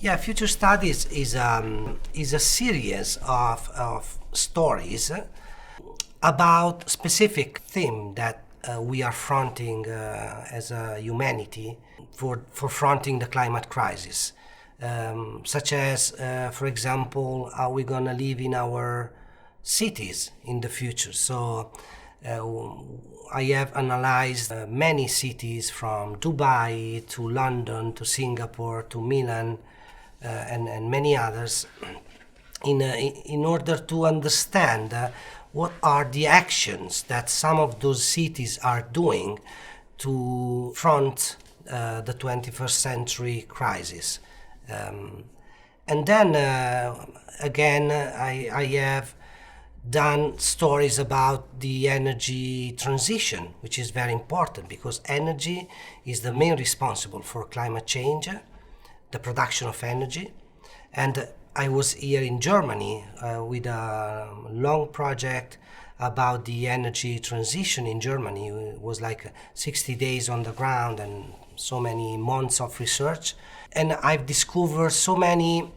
Yeah, Future Studies is a series of stories about specific theme that we are fronting as a humanity for fronting the climate crisis, such as, for example, are we going to live in our cities in the future? So I have analyzed many cities from Dubai to London to Singapore to Milan and many others in order to understand what are the actions that some of those cities are doing to front the 21st century crisis. And then again, I have done stories about the energy transition, which is very important because energy is the main responsible for climate change, the production of energy. And I was here in Germany with a long project about the energy transition in Germany. It was like 60 days on the ground and so many months of research. And I've discovered so many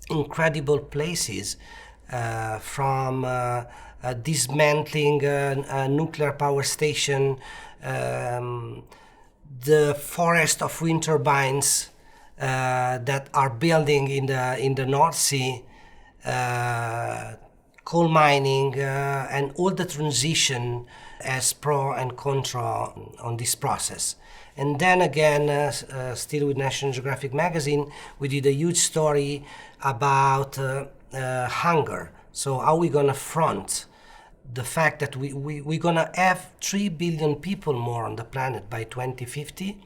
incredible places from dismantling a nuclear power station, the forest of wind turbines that are building in the North Sea, coal mining, and all the transition as pro and contra on this process. And then again, still with National Geographic magazine, we did a huge story about hunger. So how are we going to front the fact that we're going to have 3 billion people more on the planet by 2050?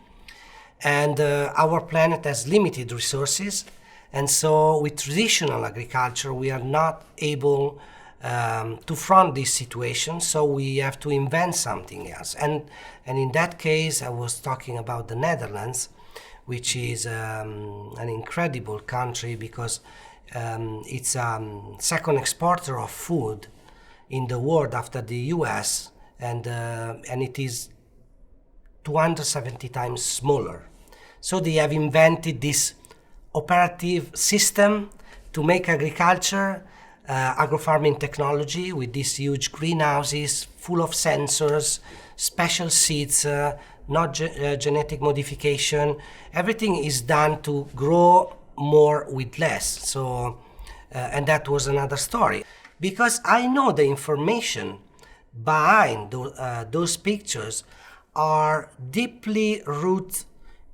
And our planet has limited resources. And so with traditional agriculture, we are not able to front this situation. So we have to invent something else. And in that case, I was talking about the Netherlands, which is an incredible country because it's second exporter of food in the world after the US, and it is 270 times smaller. So they have invented this operative system to make agriculture, agrofarming technology with these huge greenhouses full of sensors, special seeds, not genetic modification. Everything is done to grow more with less. So, and that was another story. Because I know the information behind those pictures are deeply rooted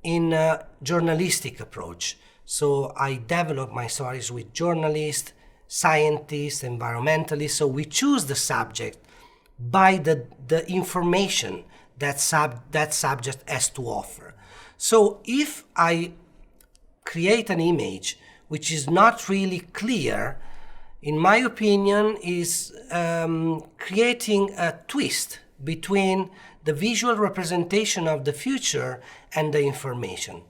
in a journalistic approach. So I develop my stories with journalists, scientists, environmentalists. So we choose the subject by the information that subject has to offer. So if I create an image which is not really clear, in my opinion, is creating a twist between the visual representation of the future and the information.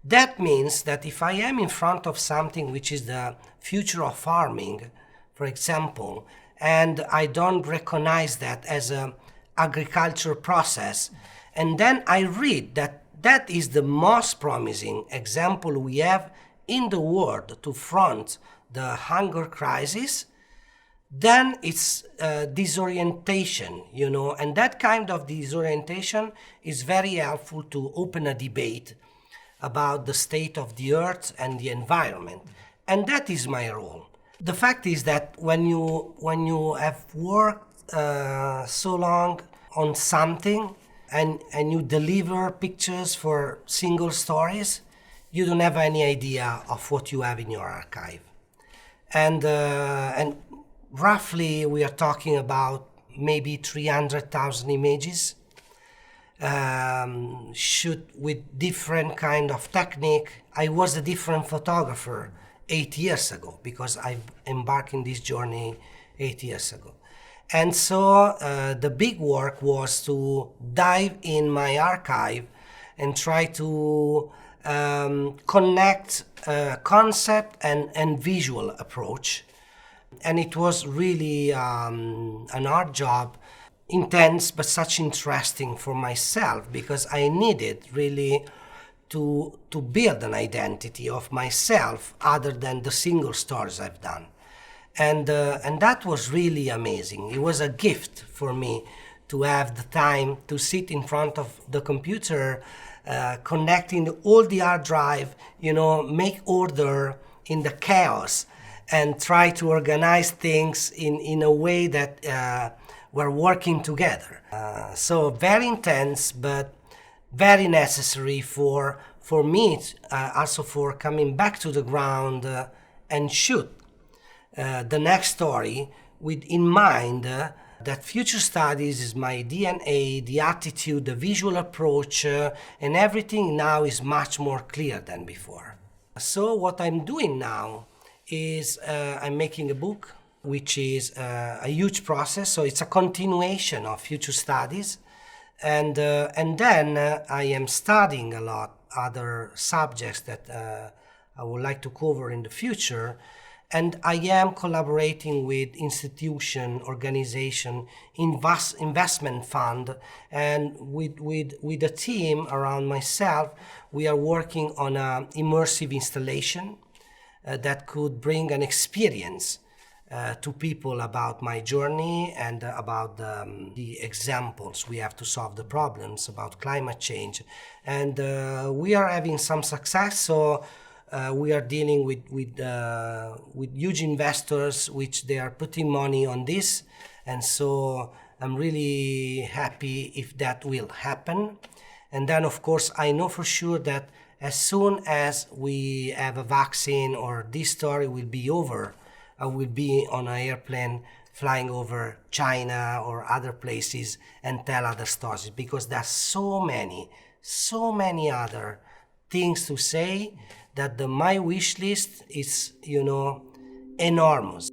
That means that if I am in front of something which is the future of farming, for example, and I don't recognize that as an agriculture process, and then I read that that is the most promising example we have in the world to front the hunger crisis, then it's disorientation, and that kind of disorientation is very helpful to open a debate about the state of the earth and the environment. And that is my role. The fact is that when you have worked so long on something and you deliver pictures for single stories, you don't have any idea of what you have in your archive. And roughly we are talking about maybe 300,000 images, shoot with different kind of technique. I was a different photographer 8 years ago because I embarked in this journey 8 years ago. And so the big work was to dive in my archive and try to connect concept and visual approach. And it was really an hard job, intense but such interesting for myself because I needed really to build an identity of myself other than the single stories I've done. And that was really amazing. It was a gift for me to have the time to sit in front of the computer, connecting all the hard drive, make order in the chaos and try to organize things in a way that we're working together. So very intense, but very necessary for me, also for coming back to the ground and shoot the next story with in mind that future studies is my DNA, the attitude, the visual approach, and everything now is much more clear than before. So what I'm doing now is I'm making a book, which is a huge process. So it's a continuation of future studies. And then I am studying a lot other subjects that I would like to cover in the future. And I am collaborating with institution, organization, investment fund, and with a team around myself. We are working on an immersive installation that could bring an experience to people about my journey and about the examples we have to solve the problems about climate change. And we are having some success. So we are dealing with huge investors, which they are putting money on this, and so I'm really happy if that will happen. And then, of course, I know for sure that as soon as we have a vaccine or this story will be over, I will be on an airplane flying over China or other places and tell other stories, because there's so many other things to say that my wish list is, enormous.